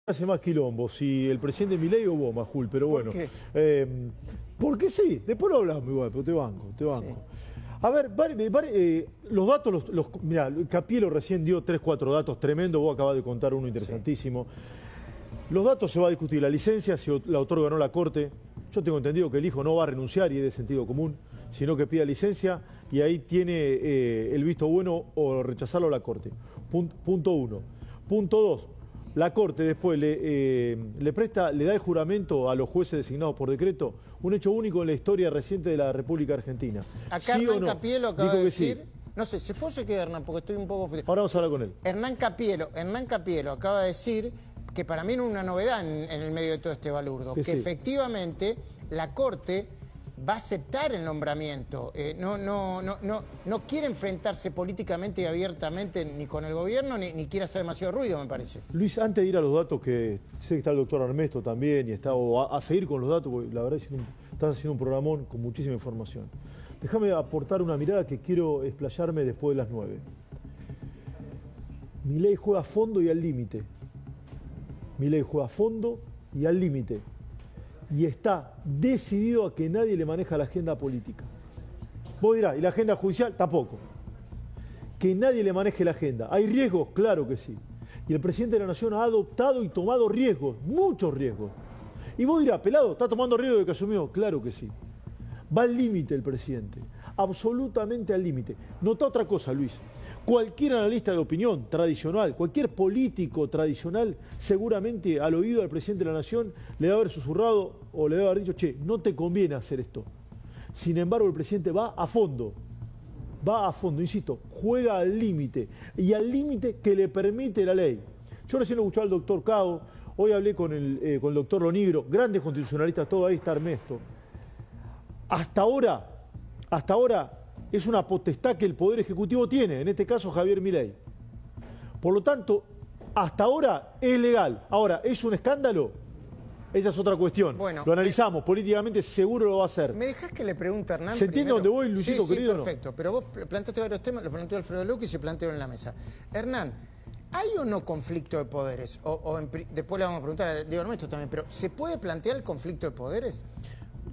hace más quilombo, si el presidente Milei o vos, Majul, pero bueno. ¿Por qué? Porque sí, después lo hablamos igual, pero te banco. Sí. A ver, los datos, mirá, Capielo recién dio 3, 4 datos tremendos, vos acabás de contar uno interesantísimo. Sí. Los datos se va a discutir, la licencia, si la autor ganó la Corte, yo tengo entendido que el hijo no va a renunciar y es de sentido común, sino que pida licencia y ahí tiene el visto bueno o rechazarlo a la Corte. Punto 1. Punto 2. La Corte después le da el juramento a los jueces designados por decreto, un hecho único en la historia reciente de la República Argentina. Acá ¿Sí Hernán Capielo acaba de decir, sí. No sé, ¿se fue o se queda Hernán? Porque estoy un poco... Ahora vamos a hablar con él. Hernán Capielo acaba de decir, que para mí no es una novedad en el medio de todo este balurdo, que sí. Efectivamente la Corte va a aceptar el nombramiento, no quiere enfrentarse políticamente y abiertamente ni con el gobierno, ni quiere hacer demasiado ruido, me parece. Luis, antes de ir a los datos, que sé que está el doctor Armesto también, y está a seguir con los datos, porque la verdad es que estás haciendo un programón con muchísima información. Déjame aportar una mirada que quiero explayarme después de las 9. Milei juega a fondo y al límite. Milei juega a fondo y al límite. Y está decidido a que nadie le maneja la agenda política. Vos dirás, ¿y la agenda judicial? Tampoco. Que nadie le maneje la agenda. ¿Hay riesgos? Claro que sí. Y el presidente de la Nación ha adoptado y tomado riesgos, muchos riesgos. Y vos dirás, pelado, ¿está tomando riesgo de que asumió? Claro que sí. Va al límite el presidente, absolutamente al límite. Nota otra cosa, Luis. Cualquier analista de opinión tradicional, cualquier político tradicional, seguramente al oído del presidente de la Nación le va a haber susurrado o le va a haber dicho, che, no te conviene hacer esto. Sin embargo, el presidente va a fondo, insisto, juega al límite y al límite que le permite la ley. Yo recién lo escuché al doctor Cao, hoy hablé con el doctor Lonigro, grandes constitucionalistas, todo ahí está Ernesto. Hasta ahora es una potestad que el Poder Ejecutivo tiene, en este caso Javier Milei. Por lo tanto, hasta ahora es legal. Ahora, ¿es un escándalo? Esa es otra cuestión. Bueno, lo analizamos, políticamente seguro lo va a hacer. ¿Me dejás que le pregunte a Hernán? ¿Se entiende dónde voy, Luisito, sí, querido? Perfecto, pero vos planteaste varios temas, lo planteó Alfredo Luque y se planteó en la mesa. Hernán, ¿hay o no conflicto de poderes? Después le vamos a preguntar a Diego Armesto también, pero ¿se puede plantear el conflicto de poderes?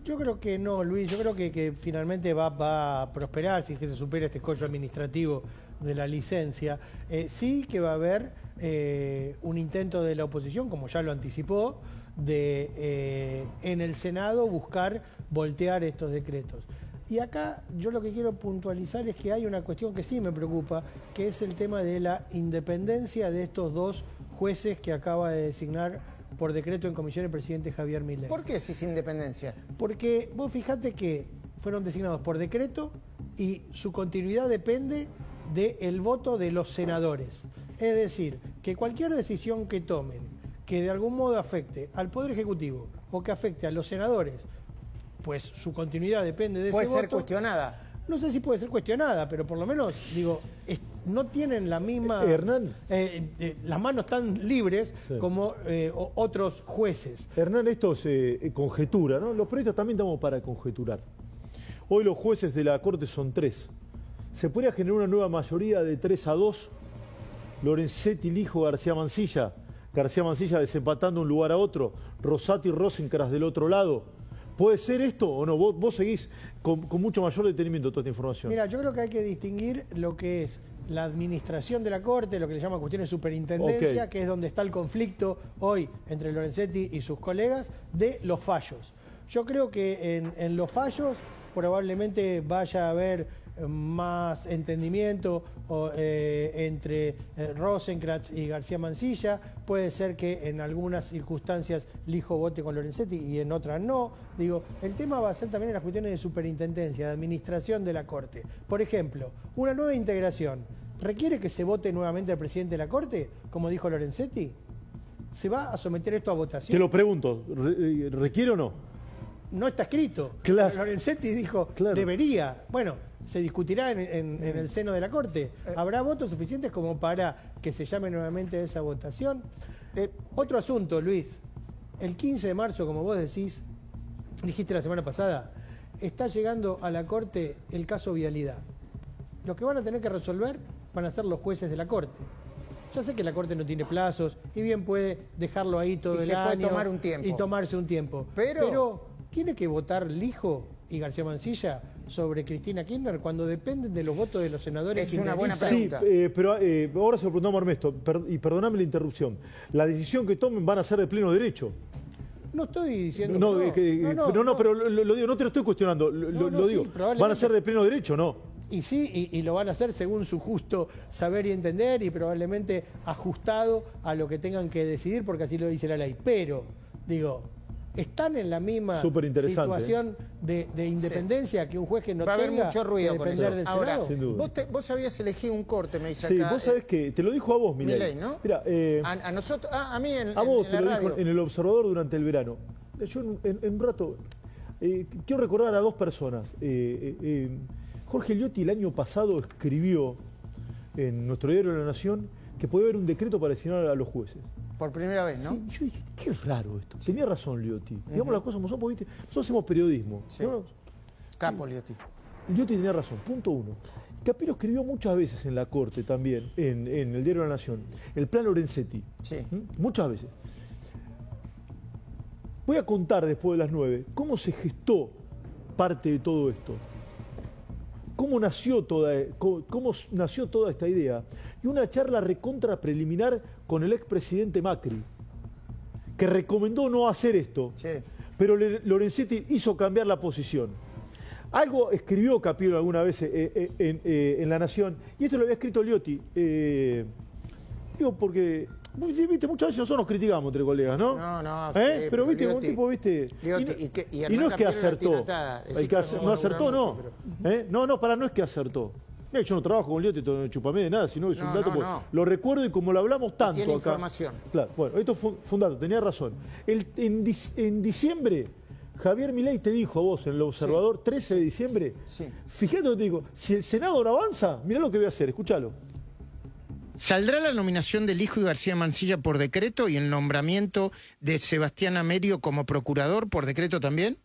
Yo creo que no, Luis. Yo creo que finalmente va a prosperar si es que se supera este escollo administrativo de la licencia. Sí que va a haber un intento de la oposición, como ya lo anticipó, de en el Senado buscar voltear estos decretos. Y acá yo lo que quiero puntualizar es que hay una cuestión que sí me preocupa, que es el tema de la independencia de estos dos jueces que acaba de designar por decreto en comisión el presidente Javier Milei. ¿Por qué si es independencia? Porque vos fijate que fueron designados por decreto y su continuidad depende del voto de los senadores. Es decir, que cualquier decisión que tomen que de algún modo afecte al Poder Ejecutivo o que afecte a los senadores, pues su continuidad depende de ese voto. ¿Puede ser cuestionada? No sé si puede ser cuestionada, pero por lo menos, digo, no tienen la misma... Hernán. Las manos tan libres como otros jueces. Hernán, esto es conjetura, ¿no? Los periodistas también estamos para conjeturar. Hoy los jueces de la Corte son 3. ¿Se podría generar una nueva mayoría de 3-2? Lorenzetti, Lijo, García Mansilla desempatando un lugar a otro, Rosati y Rosencrantz del otro lado. ¿Puede ser esto o no? Vos seguís con mucho mayor detenimiento toda esta información. Mira, yo creo que hay que distinguir lo que es la administración de la Corte, lo que le llama cuestión de superintendencia, que es donde está el conflicto hoy entre Lorenzetti y sus colegas, de los fallos. Yo creo que en los fallos probablemente vaya a haber más entendimiento entre Rosencrantz y García Mansilla. Puede ser que en algunas circunstancias Lijo vote con Lorenzetti y en otras no. Digo, el tema va a ser también en las cuestiones de superintendencia, de administración de la Corte. Por ejemplo, una nueva integración. ¿Requiere que se vote nuevamente al presidente de la Corte, como dijo Lorenzetti? ¿Se va a someter esto a votación? Te lo pregunto, ¿requiere o no? No está escrito. Claro. Lorenzetti dijo, debería. Bueno, se discutirá en el seno de la Corte. ¿Habrá votos suficientes como para que se llame nuevamente a esa votación? Otro asunto, Luis. El 15 de marzo, como vos dijiste la semana pasada, está llegando a la Corte el caso Vialidad. Los que van a tener que resolver van a ser los jueces de la Corte. Ya sé que la Corte no tiene plazos y bien puede dejarlo ahí todo el año. Y se puede tomar un tiempo. Y tomarse un tiempo. Pero ¿tiene que votar Lijo y García Mansilla sobre Cristina Kirchner cuando dependen de los votos de los senadores? Es una buena pregunta. Sí, pero ahora se lo preguntamos a Ernesto, y perdóname la interrupción. La decisión que tomen van a ser de pleno derecho. No estoy diciendo no, pero lo digo, no te lo estoy cuestionando, lo digo. Sí, van a ser de pleno derecho, ¿no? Y sí, y lo van a hacer según su justo saber y entender y probablemente ajustado a lo que tengan que decidir porque así lo dice la ley. Pero, digo, están en la misma situación de independencia que un juez que no tenga. Va a haber mucho ruido con eso. Ahora, vos habías elegido un corte, me dice acá. Sí, vos sabés que te lo dijo a vos, Milei, ¿no? Mira, a nosotros, a mí en a vos en te la lo radio. dijo en El Observador durante el verano. Yo en un rato quiero recordar a dos personas. Jorge Liotti el año pasado escribió en nuestro diario La Nación que puede haber un decreto para designar a los jueces. Por primera vez, ¿no? Sí, yo dije, qué raro esto. Tenía razón Liotti. Digamos las cosas como son, porque ¿viste? Nosotros hacemos periodismo. Sí. ¿No? Capo, Liotti. Liotti tenía razón, punto uno. Capiro escribió muchas veces en la Corte también, en el diario La Nación, el plan Lorenzetti. Sí. Muchas veces. Voy a contar después de las 9 cómo se gestó parte de todo esto. Cómo nació toda esta idea. Y una charla recontra preliminar con el expresidente Macri, que recomendó no hacer esto. Sí. Pero Lorenzetti hizo cambiar la posición. Algo escribió Capiro alguna vez en La Nación, y esto lo había escrito Liotti. Digo, porque, viste, muchas veces nosotros nos criticamos entre colegas, ¿no? No, sí, pero viste, Liotti, un tipo, viste. Liotti, y no es que acertó. No acertó, no. Pero... No es que acertó. Mira, yo no trabajo con Liotti, no chupamé de nada, sino que es un dato. Lo recuerdo y como lo hablamos tanto tiene acá. Información. Claro, bueno, esto fue un dato, tenía razón. En diciembre, Javier Milei te dijo a vos en El Observador, 13 de diciembre, fíjate lo que te digo, si el Senado no avanza, mirá lo que voy a hacer, escúchalo. ¿Saldrá la nominación del Lijo y García Mansilla por decreto y el nombramiento de Sebastián Amerio como procurador por decreto también?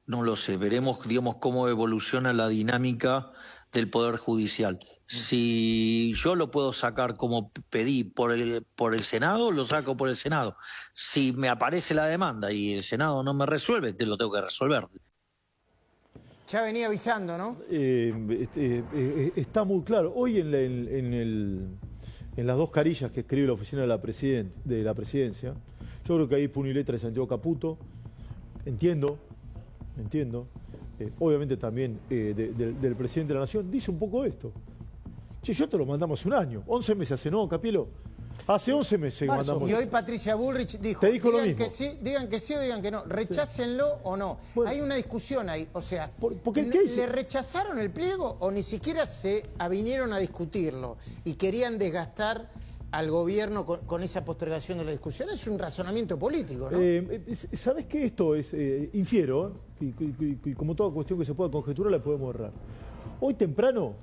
No lo sé, veremos, digamos, cómo evoluciona la dinámica del Poder Judicial. Si yo lo puedo sacar como pedí por el Senado, lo saco por el Senado. Si me aparece la demanda y el Senado no me resuelve, te lo tengo que resolver. Ya venía avisando, ¿no? Está muy claro. Hoy en las dos carillas que escribe la oficina de la presidencia, yo creo que ahí puño y letra de Santiago Caputo. Entiendo. Obviamente también del presidente de la Nación, dice un poco esto. Che, yo te lo mandamos hace un año, 11 meses hace, ¿no, Capielo? Hace 11 meses que mandamos. Y hoy Patricia Bullrich dijo, te dijo digan lo mismo. Que sí, digan que sí o digan que no, rechácenlo o no. Bueno, hay una discusión ahí, o sea, porque ¿qué dice? ¿Le rechazaron el pliego o ni siquiera se avinieron a discutirlo y querían desgastar al gobierno con esa postergación de la discusión? Es un razonamiento político, ¿no? ¿Sabés qué? Esto es, infiero, y como toda cuestión que se pueda conjeturar la podemos errar. Hoy temprano,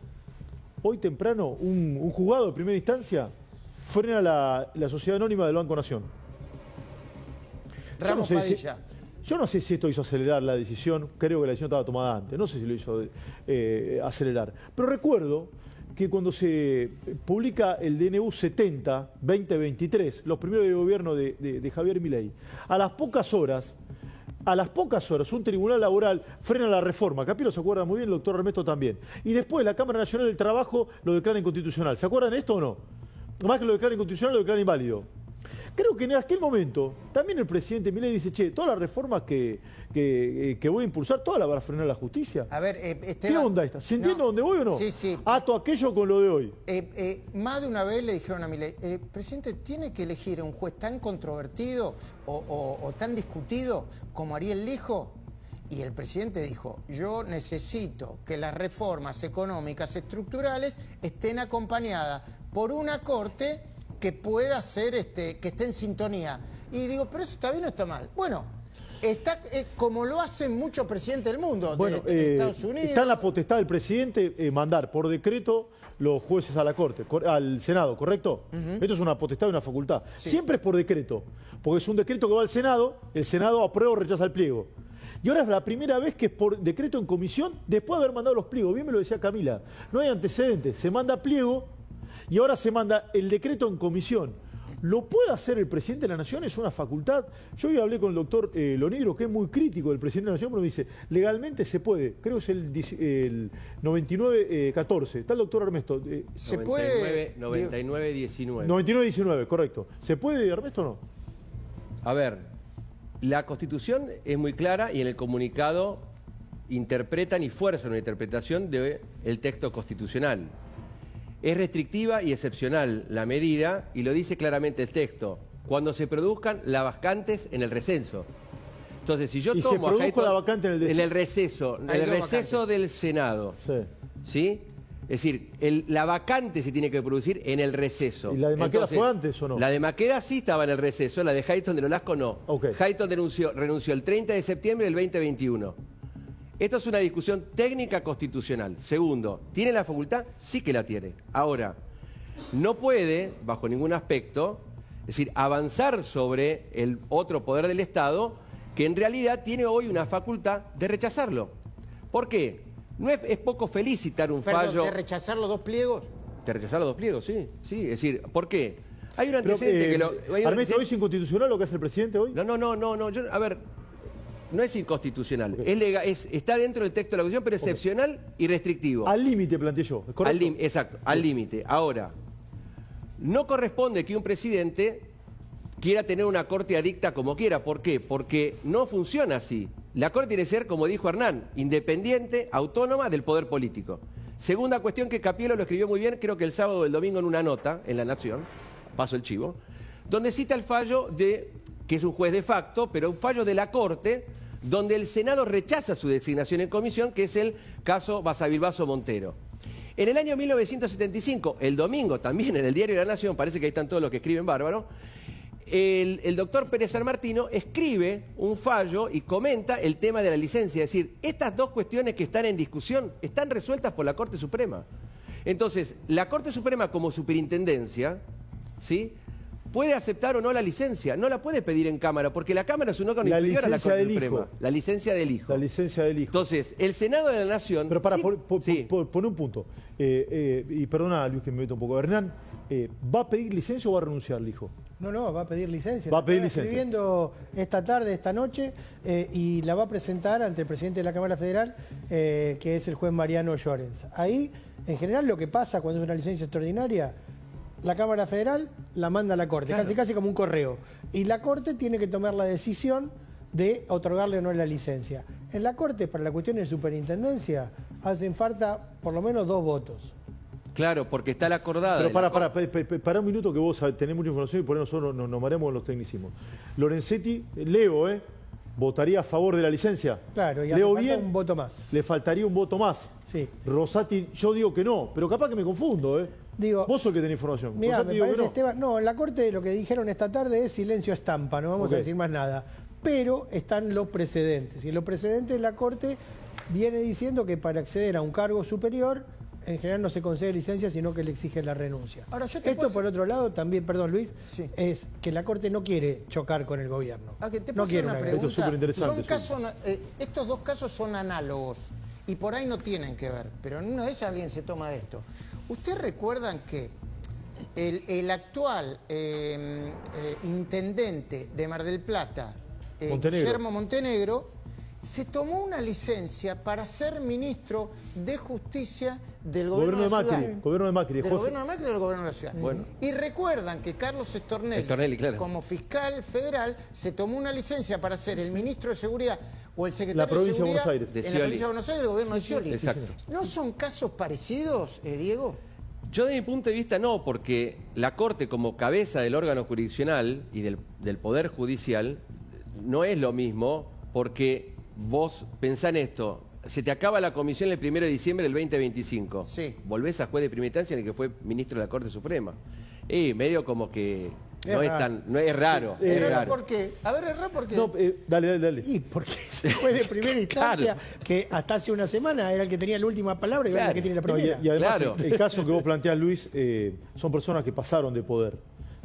un juzgado de primera instancia frena la sociedad anónima del Banco Nación. Ramos Padilla. Yo no sé si esto hizo acelerar la decisión, creo que la decisión estaba tomada antes, no sé si lo hizo acelerar. Pero recuerdo que cuando se publica el DNU 70-2023, los primeros de gobierno de Javier Milei, a las pocas horas, un tribunal laboral frena la reforma. Capiro se acuerda muy bien, el doctor Ernesto también. Y después la Cámara Nacional del Trabajo lo declara inconstitucional. ¿Se acuerdan de esto o no? Más que lo declara inconstitucional, lo declara inválido. Creo que en aquel momento también el presidente Milei dice, che, todas las reformas que voy a impulsar, todas las va a frenar la justicia. A ver, ¿Qué onda esta? ¿Se entiende dónde voy o no? Sí. Ato aquello con lo de hoy. Más de una vez le dijeron a Milei, presidente, tiene que elegir un juez tan controvertido o tan discutido como Ariel Lijo. Y el presidente dijo, yo necesito que las reformas económicas estructurales estén acompañadas por una corte que pueda ser, que esté en sintonía. Y digo, ¿pero eso está bien o está mal? Bueno, está como lo hacen muchos presidentes del mundo, bueno, de Estados Unidos. Está en la potestad del presidente mandar por decreto los jueces a la Corte, al Senado, ¿correcto? Esto es una potestad y una facultad. Sí. Siempre es por decreto, porque es un decreto que va al Senado, el Senado aprueba o rechaza el pliego. Y ahora es la primera vez que es por decreto en comisión, después de haber mandado los pliegos. Bien me lo decía Camila, no hay antecedentes, se manda pliego Y ahora se manda el decreto en comisión. ¿Lo puede hacer el presidente de la Nación? ¿Es una facultad? Yo hoy hablé con el doctor Lonegro, que es muy crítico del presidente de la Nación, pero me dice, legalmente se puede. Creo que es el 99-14. Está el doctor Armesto. ¿Se puede? 99-19. 99-19, correcto. ¿Se puede, Ernesto, o no? A ver, la Constitución es muy clara y en el comunicado interpretan y fuerzan una interpretación del texto constitucional. Es restrictiva y excepcional la medida y lo dice claramente el texto. Cuando se produzcan las vacantes en el receso. Entonces, si yo ¿Y tomo se produjo la vacante en el receso del Senado, ¿sí? Es decir, la vacante se tiene que producir en el receso. ¿Y la de Maqueda fue antes o no? La de Maqueda sí estaba en el receso, la de Hayton de Nolasco no. Okay. Hayton renunció el 30 de septiembre del 2021. Esto es una discusión técnica constitucional. Segundo, ¿tiene la facultad? Sí que la tiene. Ahora, no puede, bajo ningún aspecto, es decir, avanzar sobre el otro poder del Estado que en realidad tiene hoy una facultad de rechazarlo. ¿Por qué? No es poco feliz citar un fallo... ¿De rechazar los dos pliegos? De rechazar los dos pliegos, sí. Sí, es decir, ¿por qué? Hay un antecedente que lo... Armesto, ¿hoy es inconstitucional lo que hace el presidente hoy? No. A ver, no es inconstitucional. Okay. Está dentro del texto de la Constitución, pero excepcional y restrictivo. Al límite, planteé yo, ¿correcto? Exacto, al límite. Ahora, no corresponde que un presidente quiera tener una corte adicta como quiera. ¿Por qué? Porque no funciona así. La corte tiene que ser, como dijo Hernán, independiente, autónoma del poder político. Segunda cuestión que Capielo lo escribió muy bien, creo que el sábado o el domingo en una nota en La Nación, paso el chivo, donde cita el fallo que es un juez de facto, pero un fallo de la Corte, donde el Senado rechaza su designación en comisión, que es el caso Basavilbaso-Montero. En el año 1975, el domingo, también en el diario de La Nación, parece que ahí están todos los que escriben bárbaro, el doctor Pérez San Martino escribe un fallo y comenta el tema de la licencia. Es decir, estas dos cuestiones que están en discusión están resueltas por la Corte Suprema. Entonces, la Corte Suprema como superintendencia, ¿sí?, puede aceptar o no la licencia. No la puede pedir en Cámara, porque la Cámara es un órgano inferior a la Corte Suprema. La licencia del hijo. La licencia del hijo. Entonces, el Senado de la Nación... Pero para, pon un punto. Y perdona, Luis, que me meto un poco. Hernán, ¿va a pedir licencia o va a renunciar el hijo? No, va a pedir licencia. Va a pedir licencia. Escribiendo esta tarde, esta noche, y la va a presentar ante el presidente de la Cámara Federal, que es el juez Mariano Llorens. Ahí, en general, lo que pasa cuando es una licencia extraordinaria, la Cámara Federal la manda a la Corte, claro, casi como un correo. Y la Corte tiene que tomar la decisión de otorgarle o no la licencia. En la Corte, para la cuestión de superintendencia, hacen falta por lo menos 2 votos. Claro, porque está la acordada. Pero para un minuto que vos tenés mucha información y por eso nosotros nos maremos en los tecnicismos. Lorenzetti, Leo, ¿votaría a favor de la licencia? Claro, y Leo hace bien, un voto más. Le faltaría un voto más. Sí. Rosati, yo digo que no, pero capaz que me confundo, Digo, vos sos el que tenés información. Mira, me parece, Esteban, en la Corte lo que dijeron esta tarde es silencio estampa, no vamos a decir más nada. Pero están los precedentes. Y los precedentes de la Corte viene diciendo que para acceder a un cargo superior, en general no se concede licencia, sino que le exige la renuncia. Ahora, por otro lado, también, perdón Luis, es que la Corte no quiere chocar con el gobierno. No quiere una pregunta. Esto es súper interesante. Estos dos casos son análogos y por ahí no tienen que ver, pero en una de ellas alguien se toma de esto. ¿Ustedes recuerdan que el actual intendente de Mar del Plata, Guillermo Montenegro, se tomó una licencia para ser ministro de Justicia del gobierno de la ciudad? Gobierno de Macri. Del gobierno de Macri o del gobierno de la ciudad. Bueno. Y recuerdan que Carlos Stornelli, claro, como fiscal federal, se tomó una licencia para ser el ministro de Seguridad o el secretario de Seguridad en la provincia de Buenos Aires del gobierno de Scioli. Exacto. ¿No son casos parecidos, Diego? Yo de mi punto de vista no, porque la Corte como cabeza del órgano jurisdiccional y del Poder Judicial no es lo mismo, porque vos pensá en esto, se te acaba la comisión el 1 de diciembre del 2025. Sí. Volvés a juez de primera instancia en el que fue ministro de la Corte Suprema. Y medio como que no es raro. ¿Por qué? A ver, ¿por qué? No, dale. Y porque se juez de primera instancia, que hasta hace una semana era el que tenía la última palabra y ahora es el que tiene la primera. Y además, el caso que vos planteás, Luis, son personas que pasaron de poder.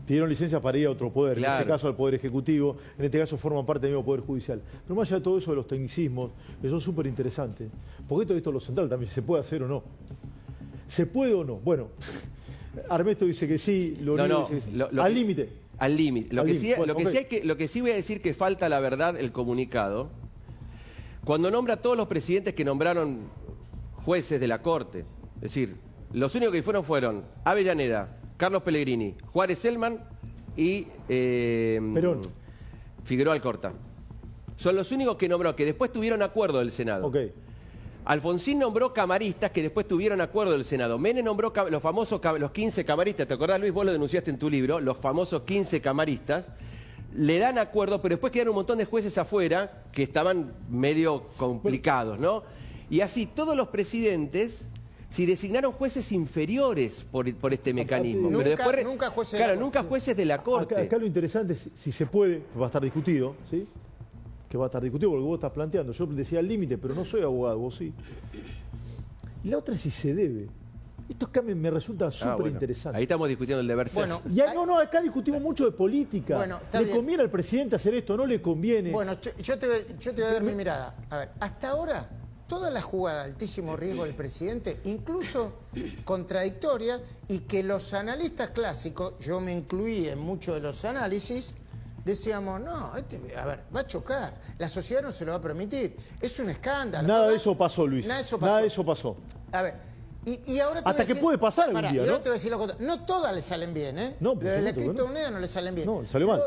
Pidieron licencia para ir a otro poder, en este caso al Poder Ejecutivo, en este caso forman parte del mismo Poder Judicial. Pero más allá de todo eso de los tecnicismos, que son súper interesantes, porque esto es lo central también, ¿se puede hacer o no? ¿Se puede o no? Bueno, Armesto dice que sí, Lorenzo dice que sí. Al límite. Al límite. Lo que sí voy a decir que falta, la verdad, el comunicado. Cuando nombra a todos los presidentes que nombraron jueces de la Corte, es decir, los únicos que fueron Avellaneda, Carlos Pellegrini, Juárez Selman y Perón. Figueroa Alcorta. Son los únicos que nombró, que después tuvieron acuerdo del Senado. Ok. Alfonsín nombró camaristas que después tuvieron acuerdo del Senado. Menem nombró los famosos, los 15 camaristas. ¿Te acordás, Luis? Vos lo denunciaste en tu libro. Los famosos 15 camaristas. Le dan acuerdo, pero después quedaron un montón de jueces afuera que estaban medio complicados, ¿no? Y así todos los presidentes si designaron jueces inferiores por este mecanismo. Nunca, pero después, nunca jueces claro, de la nunca jueces de la Corte. Acá lo interesante es, si se puede, va a estar discutido, ¿sí? Que va a estar discutido porque vos estás planteando. Yo decía al límite, pero no soy abogado, vos sí. Y la otra es si se debe. Estos cambios me resultan súper interesantes. Ahí estamos discutiendo el deber ser. Bueno, no, acá discutimos mucho de política. Bueno, ¿Le conviene al presidente hacer esto? ¿No le conviene? Bueno, yo te voy a dar mi mirada. A ver, hasta ahora, toda la jugada de altísimo riesgo del presidente, incluso contradictorias, y que los analistas clásicos, yo me incluí en muchos de los análisis, decíamos, no, a ver, va a chocar, la sociedad no se lo va a permitir, es un escándalo. Nada de eso pasó, Luis. Nada de eso pasó. A ver, y ahora te hasta que puede pasar algún día, y ¿no? ahora te voy a decir lo contrario. No todas le salen bien, ¿eh? No, las criptomonedas no le salen bien. No, le salió mal.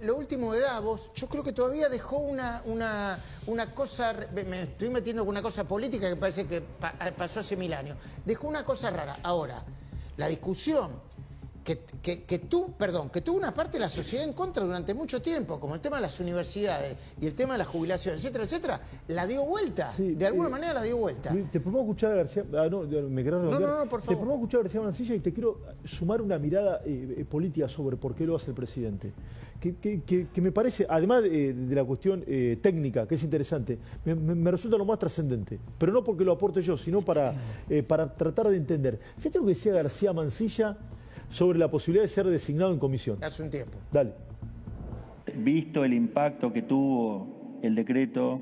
Lo último de Davos, yo creo que todavía dejó una cosa, me estoy metiendo con una cosa política que parece que pasó hace 1000 años. Dejó una cosa rara. Ahora, la discusión que tuvo una parte de la sociedad en contra durante mucho tiempo, como el tema de las universidades y el tema de la jubilación, etcétera, etcétera, la dio vuelta. Sí, de alguna manera la dio vuelta. Te propongo escuchar a García... me querés redondear. No, por favor. Te propongo escuchar a García Mancilla y te quiero sumar una mirada política sobre por qué lo hace el presidente. Que me parece, además de la cuestión técnica, que es interesante, me resulta lo más trascendente. Pero no porque lo aporte yo, sino para tratar de entender. Fíjate lo que decía García Mancilla sobre la posibilidad de ser designado en comisión. Hace un tiempo. Dale. Visto el impacto que tuvo el decreto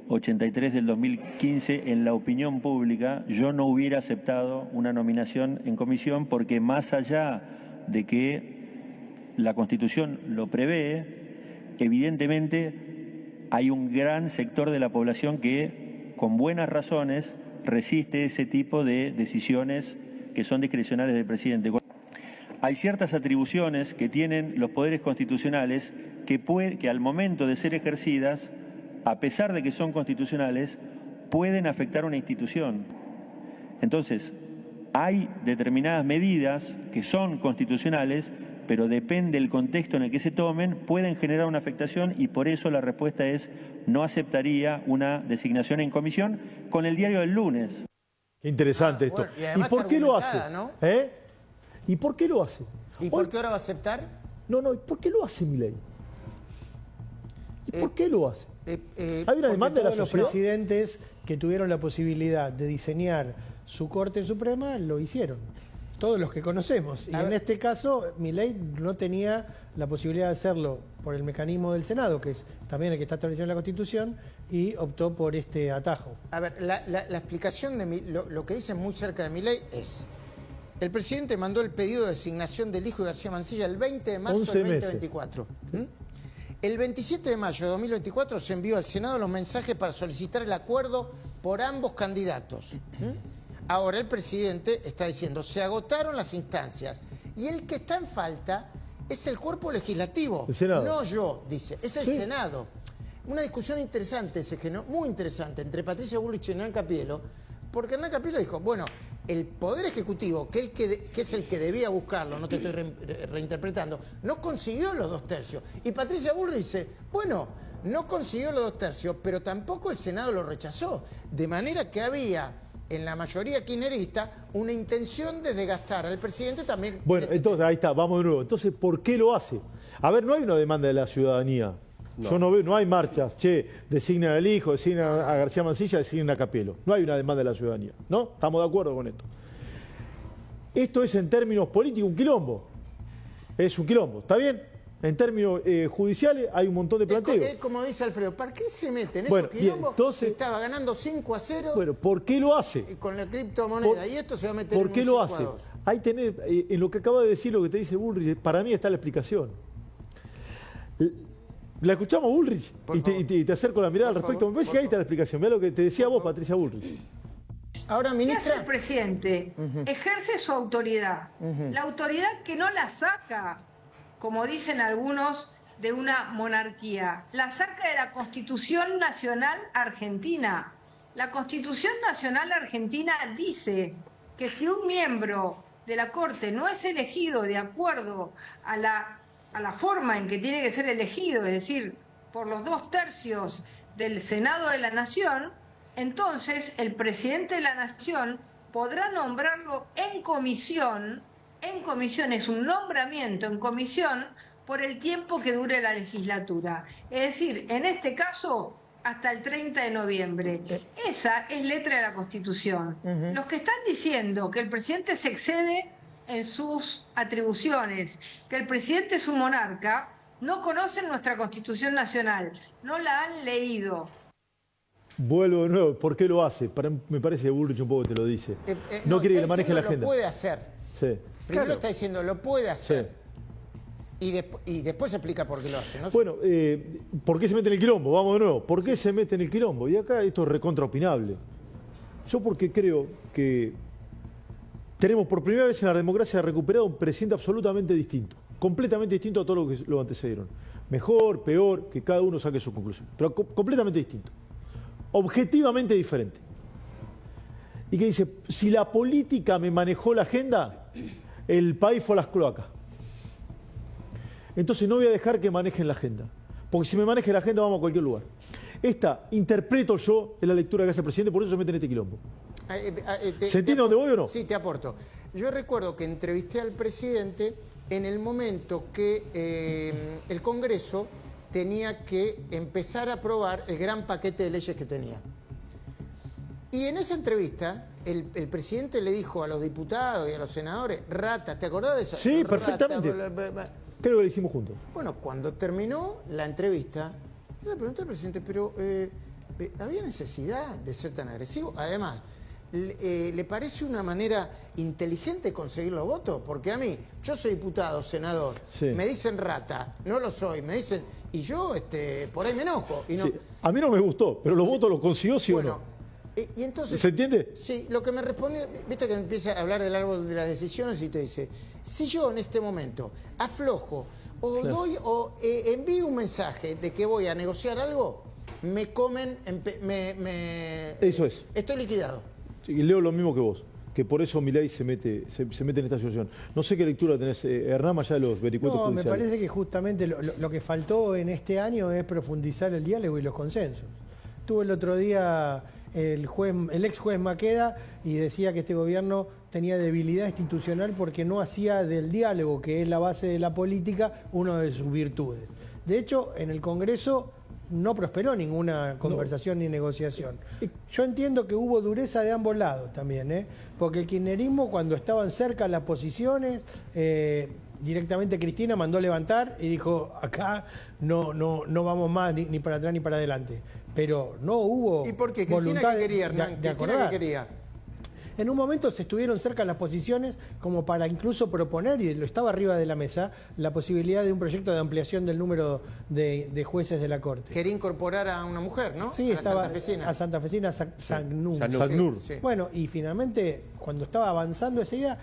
83 del 2015 en la opinión pública, yo no hubiera aceptado una nominación en comisión porque más allá de que la Constitución lo prevé, evidentemente hay un gran sector de la población que, con buenas razones, resiste ese tipo de decisiones que son discrecionales del presidente. Hay ciertas atribuciones que tienen los poderes constitucionales que al momento de ser ejercidas, a pesar de que son constitucionales, pueden afectar una institución. Entonces, hay determinadas medidas que son constitucionales, pero depende del contexto en el que se tomen, pueden generar una afectación y por eso la respuesta es no aceptaría una designación en comisión con el diario del lunes. Qué interesante esto. Bueno, ¿Y por qué lo hace? ¿No? ¿Y por qué lo hace? ¿Y por qué ahora va a aceptar? No, ¿por qué lo hace Milei? ¿Y por qué lo hace? Hay una demanda de la sociedad. Los presidentes que tuvieron la posibilidad de diseñar su Corte Suprema lo hicieron. Todos los que conocemos. Y en este caso, Milei no tenía la posibilidad de hacerlo por el mecanismo del Senado, que es también el que está establecido en la Constitución, y optó por este atajo. A ver, la explicación de lo que dicen muy cerca de Milei es: el presidente mandó el pedido de designación del hijo de García Mancilla el 20 de marzo del 2024. El 27 de mayo de 2024 se envió al Senado los mensajes para solicitar el acuerdo por ambos candidatos. Ahora el presidente está diciendo, se agotaron las instancias y el que está en falta es el cuerpo legislativo. El Senado. No yo, dice, es el Senado. Una discusión interesante, muy interesante, entre Patricia Bullrich y Hernán Capielo, porque Hernán Capielo dijo, bueno, el Poder Ejecutivo, que es el que debía buscarlo, no te estoy reinterpretando, no consiguió los 2 tercios. Y Patricia Bullrich dice, bueno, no consiguió los 2 tercios, pero tampoco el Senado lo rechazó. De manera que había, en la mayoría kirchnerista, una intención de desgastar al presidente también. Bueno, entonces ahí está, vamos de nuevo. Entonces, ¿por qué lo hace? A ver, no hay una demanda de la ciudadanía. No. Yo no veo, no hay marchas, designan al hijo, designan a García Mancilla, designan a Capielo. No hay una demanda de la ciudadanía, ¿no? Estamos de acuerdo con esto. Esto es en términos políticos un quilombo. Es un quilombo, ¿está bien? En términos judiciales hay un montón de planteos. Es como dice Alfredo, ¿para qué se mete en bueno, esos quilombos? Entonces, se estaba ganando 5-0. Bueno, ¿por qué lo hace? Con la criptomoneda. Y esto se va a meter ¿por en qué un lo 5-2. hace? Ahí tenés, en lo que acaba de decir, lo que te dice Bullrich, para mí está la explicación. La escuchamos, Bullrich, y te acerco la mirada al respecto. Me parece que ahí está la explicación. Mira lo que te decía vos, Patricia Bullrich. Ahora, ministra, ¿qué hace el presidente? Ejerce su autoridad. La autoridad que no la saca, como dicen algunos, de una monarquía. La saca de la Constitución Nacional Argentina. La Constitución Nacional Argentina dice que si un miembro de la Corte no es elegido de acuerdo a la forma en que tiene que ser elegido, es decir, por los 2/3 del Senado de la Nación, entonces el presidente de la Nación podrá nombrarlo en comisión es un nombramiento en comisión por el tiempo que dure la legislatura. Es decir, en este caso, hasta el 30 de noviembre. Esa es letra de la Constitución. Los que están diciendo que el presidente se excede en sus atribuciones, que el presidente es un monarca, no conocen nuestra Constitución Nacional, no la han leído. Vuelvo de nuevo, ¿por qué lo hace? Me parece que Bullrich un poco te lo dice. No quiere que le maneje la agenda. Lo puede hacer. Sí. Primero está diciendo, lo puede hacer. Sí. Y después explica por qué lo hace. ¿No? Bueno, ¿por qué se mete en el quilombo? Vamos de nuevo. ¿Por qué se mete en el quilombo? Y acá esto es recontraopinable. Yo porque creo que tenemos por primera vez en la democracia recuperado un presidente absolutamente distinto. Completamente distinto a todo lo que lo antecedieron. Mejor, peor, que cada uno saque su conclusión. Pero completamente distinto. Objetivamente diferente. Y que dice, si la política me manejó la agenda, el país fue a las cloacas. Entonces no voy a dejar que manejen la agenda. Porque si me maneja la agenda vamos a cualquier lugar. Esta, interpreto yo, es la lectura que hace el presidente, por eso se mete en este quilombo. ¿Se entiende dónde voy o no? Sí, te aporto. Yo recuerdo que entrevisté al presidente en el momento que el Congreso tenía que empezar a aprobar el gran paquete de leyes que tenía. Y en esa entrevista, el presidente le dijo a los diputados y a los senadores, ratas, ¿te acordás de eso? Sí, perfectamente. Creo que lo hicimos juntos. Bueno, cuando terminó la entrevista, yo le pregunté al presidente, pero ¿había necesidad de ser tan agresivo? Además, ¿le parece una manera inteligente conseguir los votos? Porque a mí, yo soy diputado, senador, sí. Me dicen rata, no lo soy, me dicen, y yo por ahí me enojo. Y no... sí. A mí no me gustó, pero los votos los consiguió, sí o no. Y entonces, ¿se entiende? Sí, lo que me respondió, viste que empieza a hablar del árbol de las decisiones y te dice, si yo en este momento aflojo o claro. doy o envío un mensaje de que voy a negociar algo, me comen, eso es. Estoy liquidado. Sí, y leo lo mismo que vos, que por eso Milei se mete en esta situación. No sé qué lectura tenés, Hernán, allá de los vericuetos judiciales. Me parece que justamente lo que faltó en este año es profundizar el diálogo y los consensos. Tuve el otro día el ex juez Maqueda y decía que este gobierno tenía debilidad institucional porque no hacía del diálogo, que es la base de la política, una de sus virtudes. De hecho, en el Congreso no prosperó ninguna conversación ni negociación. Yo entiendo que hubo dureza de ambos lados también, porque el kirchnerismo, cuando estaban cerca las posiciones, directamente Cristina mandó levantar y dijo, acá no vamos más ni para atrás ni para adelante. Pero no hubo. ¿Y por qué? ¿Cristina qué quería, Hernán? ¿Cristina qué quería? En un momento se estuvieron cerca las posiciones como para incluso proponer, y lo estaba arriba de la mesa, la posibilidad de un proyecto de ampliación del número de jueces de la Corte. Quería incorporar a una mujer, ¿no? Sí, a santafesina. A santafesina Sagnur. Sí. Bueno, y finalmente, cuando estaba avanzando esa idea,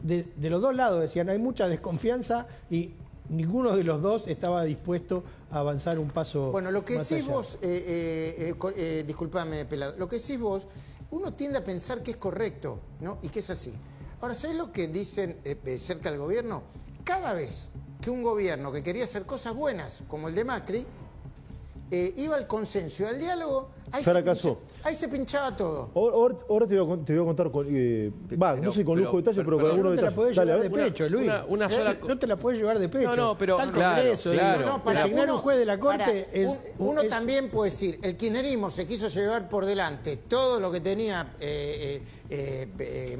de los dos lados decían, hay mucha desconfianza y ninguno de los dos estaba dispuesto a avanzar un paso. Bueno, lo que más decís allá. vos, disculpame, Pelado, lo que decís vos, uno tiende a pensar que es correcto, ¿no? Y que es así. Ahora, ¿sabés lo que dicen cerca del gobierno? Cada vez que un gobierno que quería hacer cosas buenas, como el de Macri, iba al consenso y al diálogo, ahí se pinchaba todo. Ahora te voy a contar con... no sé con lujo de detalle, pero con algunos detalles. No te la podés llevar de pecho, Luis. No te la podés llevar de pecho. No, pero claro. Para designar un juez de la Corte uno también puede decir, el kirchnerismo se quiso llevar por delante todo lo que tenía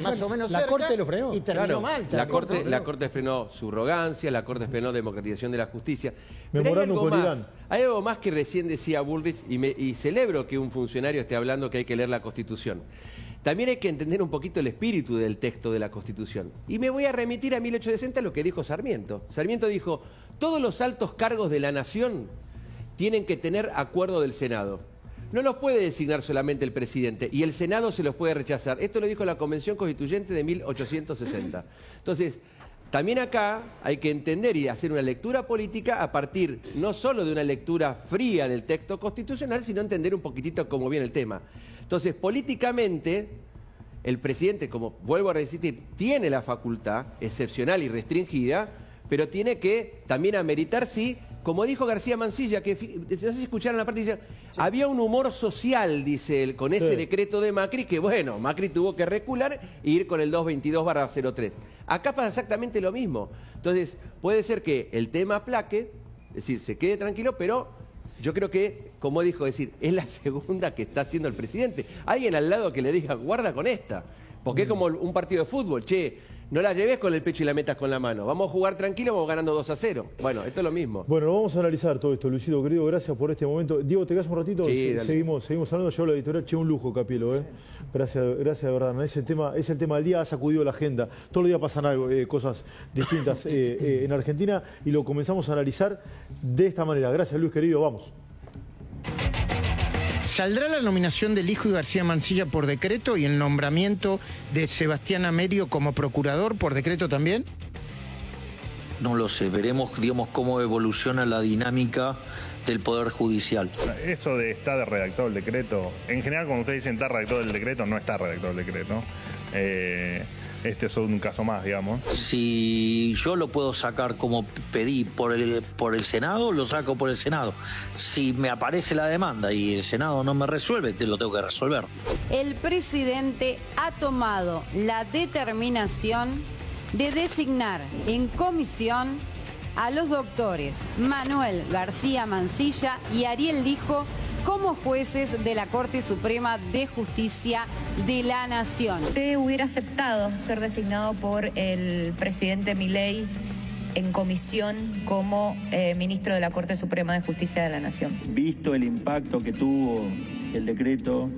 más o menos cerca. La Corte lo frenó. Y terminó mal. La Corte frenó subrogancia, la Corte frenó democratización de la justicia. Memorando con Irán. Hay algo más que recién decía Bullrich y celebro que un funcionario esté hablando que hay que leer la Constitución. También hay que entender un poquito el espíritu del texto de la Constitución. Y me voy a remitir a 1860 lo que dijo Sarmiento. Sarmiento dijo, todos los altos cargos de la nación tienen que tener acuerdo del Senado. No los puede designar solamente el presidente y el Senado se los puede rechazar. Esto lo dijo la Convención Constituyente de 1860. Entonces, también acá hay que entender y hacer una lectura política a partir no solo de una lectura fría del texto constitucional, sino entender un poquitito cómo viene el tema. Entonces, políticamente, el presidente, como vuelvo a repetir, tiene la facultad excepcional y restringida, pero tiene que también ameritar, sí, como dijo García Mansilla, que no sé si escucharon la parte, dice, sí, había un humor social, dice él, con ese decreto de Macri, que bueno, Macri tuvo que recular e ir con el 222/03. Acá pasa exactamente lo mismo. Entonces, puede ser que el tema aplaque, es decir, se quede tranquilo, pero yo creo que, como dijo, es decir, es la segunda que está haciendo el presidente. Alguien al lado que le diga, guarda con esta, porque es como un partido de fútbol, che, no la lleves con el pecho y la metas con la mano. Vamos a jugar tranquilo, vamos ganando 2-0. Bueno, esto es lo mismo. Bueno, vamos a analizar todo esto, Luisito, querido. Gracias por este momento. Diego, ¿te quedas un ratito? Sí, seguimos hablando. Yo la editorial, che, un lujo, Capielo. Sí. Gracias de verdad. Es el tema del día, ha sacudido la agenda. Todos los días pasan algo, cosas distintas en Argentina y lo comenzamos a analizar de esta manera. Gracias, Luis, querido. Vamos. ¿Saldrá la nominación del hijo de García Mansilla por decreto y el nombramiento de Sebastián Amerio como procurador por decreto también? No lo sé, veremos, digamos, cómo evoluciona la dinámica del Poder Judicial. Eso de está redactado el decreto, en general cuando ustedes dicen está redactado el decreto, no está redactado el decreto. Este es un caso más, digamos. Si yo lo puedo sacar como pedí por el Senado, lo saco por el Senado. Si me aparece la demanda y el Senado no me resuelve, lo tengo que resolver. El presidente ha tomado la determinación de designar en comisión a los doctores Manuel García Mansilla y Ariel Lijo como jueces de la Corte Suprema de Justicia de la Nación. ¿Usted hubiera aceptado ser designado por el presidente Milei en comisión como ministro de la Corte Suprema de Justicia de la Nación? Visto el impacto que tuvo el decreto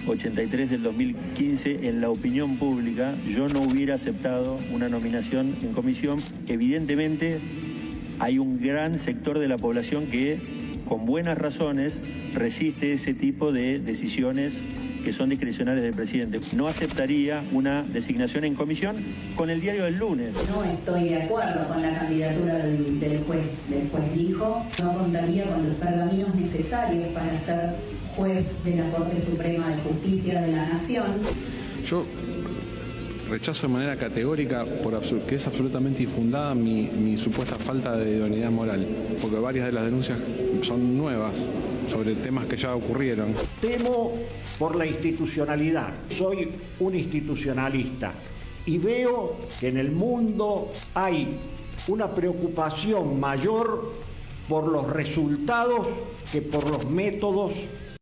83 del 2015 en la opinión pública, yo no hubiera aceptado una nominación en comisión. Evidentemente, hay un gran sector de la población que, con buenas razones, resiste ese tipo de decisiones que son discrecionales del presidente. No aceptaría una designación en comisión con el diario del lunes. No estoy de acuerdo con la candidatura del juez Lijo. No contaría con los pergaminos necesarios para ser juez de la Corte Suprema de Justicia de la Nación. Yo rechazo de manera categórica, que es absolutamente infundada mi supuesta falta de idoneidad moral, porque varias de las denuncias son nuevas, sobre temas que ya ocurrieron. Temo por la institucionalidad. Soy un institucionalista y veo que en el mundo hay una preocupación mayor por los resultados que por los métodos